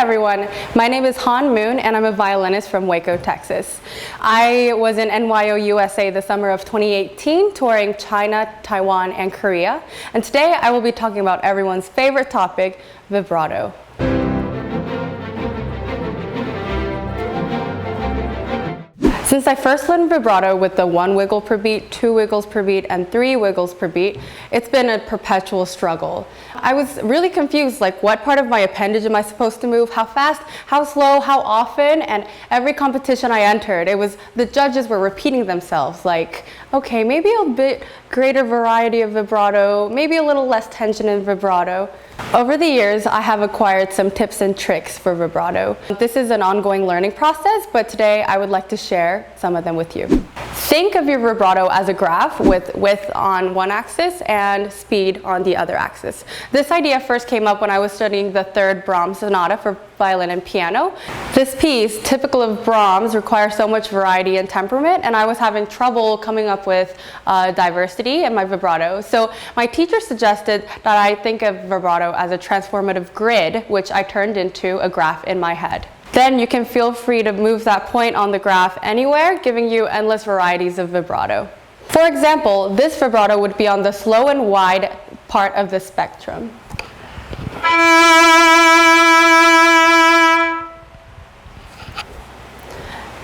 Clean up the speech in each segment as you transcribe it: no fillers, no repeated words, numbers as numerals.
everyone, my name is Han Moon and I'm a violinist from Waco, Texas. I was in NYO-USA the summer of 2018, touring China, Taiwan, and Korea. And today I will be talking about everyone's favorite topic, vibrato. Since I first learned vibrato with the 1 wiggle per beat, 2 wiggles per beat, and 3 wiggles per beat, it's been a perpetual struggle. I was really confused, like what part of my appendage am I supposed to move, how fast, how slow, how often, and every competition I entered, the judges were repeating themselves, like, okay, maybe a bit greater variety of vibrato, maybe a little less tension in vibrato. Over the years, I have acquired some tips and tricks for vibrato. This is an ongoing learning process, but today I would like to share some of them with you. Think of your vibrato as a graph with width on one axis and speed on the other axis. This idea first came up when I was studying the 3rd Brahms Sonata for violin and piano. This piece, typical of Brahms, requires so much variety and temperament, and I was having trouble coming up with diversity in my vibrato. So my teacher suggested that I think of vibrato as a transformative grid, which I turned into a graph in my head. Then you can feel free to move that point on the graph anywhere, giving you endless varieties of vibrato. For example, this vibrato would be on the slow and wide part of the spectrum.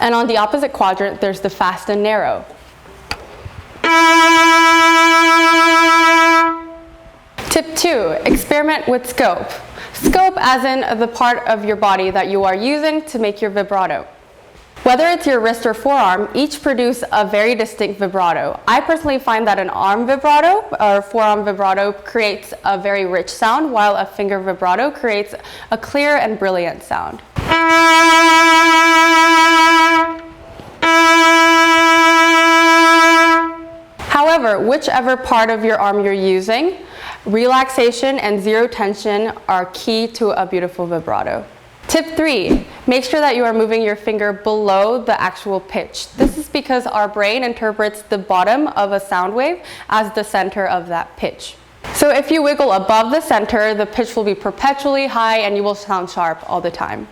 And on the opposite quadrant, there's the fast and narrow. Tip 2, experiment with scope. Scope as in the part of your body that you are using to make your vibrato. Whether it's your wrist or forearm, each produce a very distinct vibrato. I personally find that an arm vibrato or forearm vibrato creates a very rich sound, while a finger vibrato creates a clear and brilliant sound. However, whichever part of your arm you're using, relaxation and zero tension are key to a beautiful vibrato. Tip 3, make sure that you are moving your finger below the actual pitch. This is because our brain interprets the bottom of a sound wave as the center of that pitch. So if you wiggle above the center, the pitch will be perpetually high and you will sound sharp all the time.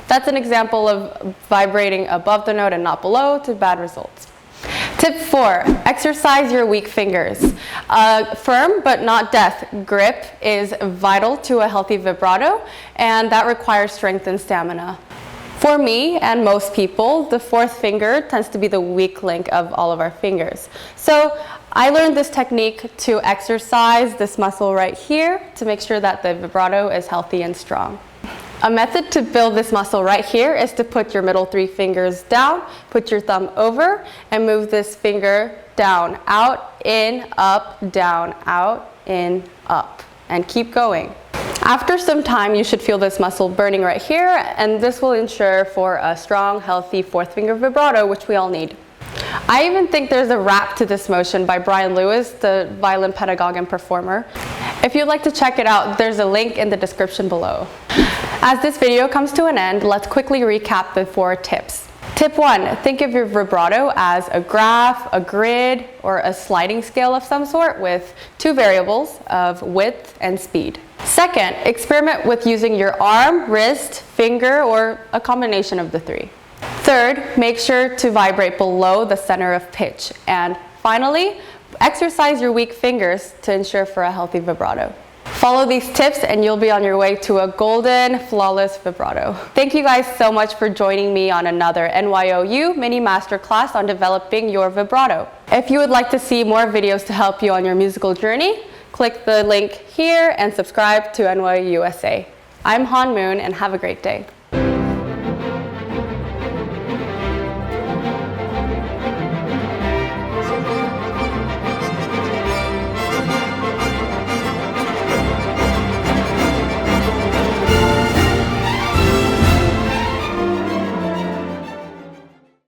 That's an example of vibrating above the note and not below to bad results. Tip 4, exercise your weak fingers. A firm but not death grip is vital to a healthy vibrato, and that requires strength and stamina. For me and most people, the 4th finger tends to be the weak link of all of our fingers. So I learned this technique to exercise this muscle right here to make sure that the vibrato is healthy and strong. A method to build this muscle right here is to put your middle 3 fingers down, put your thumb over, and move this finger down, out, in, up, down, out, in, up, and keep going. After some time, you should feel this muscle burning right here, and this will ensure for a strong, healthy 4th finger vibrato, which we all need. I even think there's a rap to this motion by Brian Lewis, the violin pedagogue and performer. If you'd like to check it out, there's a link in the description below. As this video comes to an end, let's quickly recap the 4 tips. Tip 1, think of your vibrato as a graph, a grid, or a sliding scale of some sort with 2 variables of width and speed. Second, experiment with using your arm, wrist, finger, or a combination of the 3. Third, make sure to vibrate below the center of pitch. And finally, exercise your weak fingers to ensure for a healthy vibrato. Follow these tips and you'll be on your way to a golden, flawless vibrato. Thank you guys so much for joining me on another NYO-U mini masterclass on developing your vibrato. If you would like to see more videos to help you on your musical journey, click the link here and subscribe to NYO-USA. I'm Han Moon and have a great day.